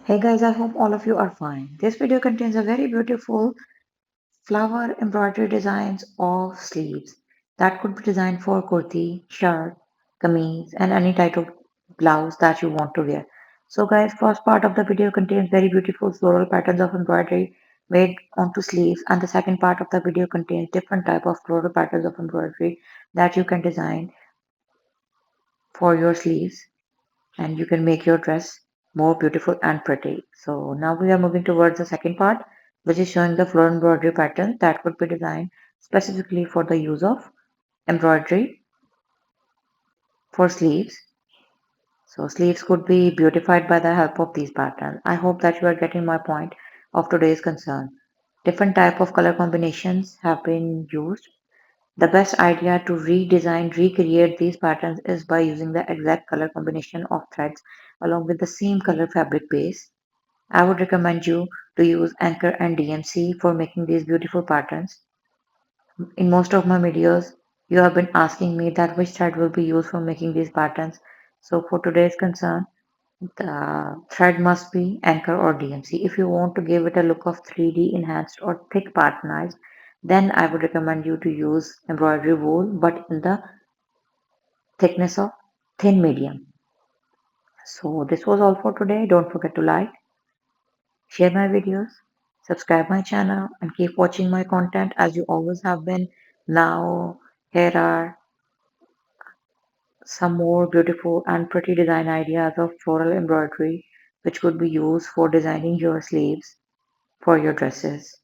Hey guys, I hope all of you are fine. This video contains a very beautiful flower embroidery designs of sleeves that could be designed for kurti, shirt, kameez and any type of blouse that you want to wear. So guys, first part of the video contains very beautiful floral patterns of embroidery made onto sleeves, and the second part of the video contains different type of floral patterns of embroidery that you can design for your sleeves, and you can make your dress more beautiful and pretty. So now we are moving towards the second part, which is showing the floral embroidery pattern that would be designed specifically for the use of embroidery for sleeves. So sleeves could be beautified by the help of these patterns. I hope that you are getting my point of today's concern. Different type of color combinations have been used. The best idea to redesign, recreate these patterns is by using the exact color combination of threads along with the same color fabric base. I would recommend you to use Anchor and DMC for making these beautiful patterns. In most of my videos, you have been asking me that which thread will be used for making these patterns. So for today's concern, the thread must be Anchor or DMC. If you want to give it a look of 3D enhanced or thick patternized, then I would recommend you to use embroidery wool, but in the thickness of thin medium. So this was all for today. Don't forget to like, share my videos, subscribe my channel, and keep watching my content as you always have been. Now, here are some more beautiful and pretty design ideas of floral embroidery which could be used for designing your sleeves for your dresses.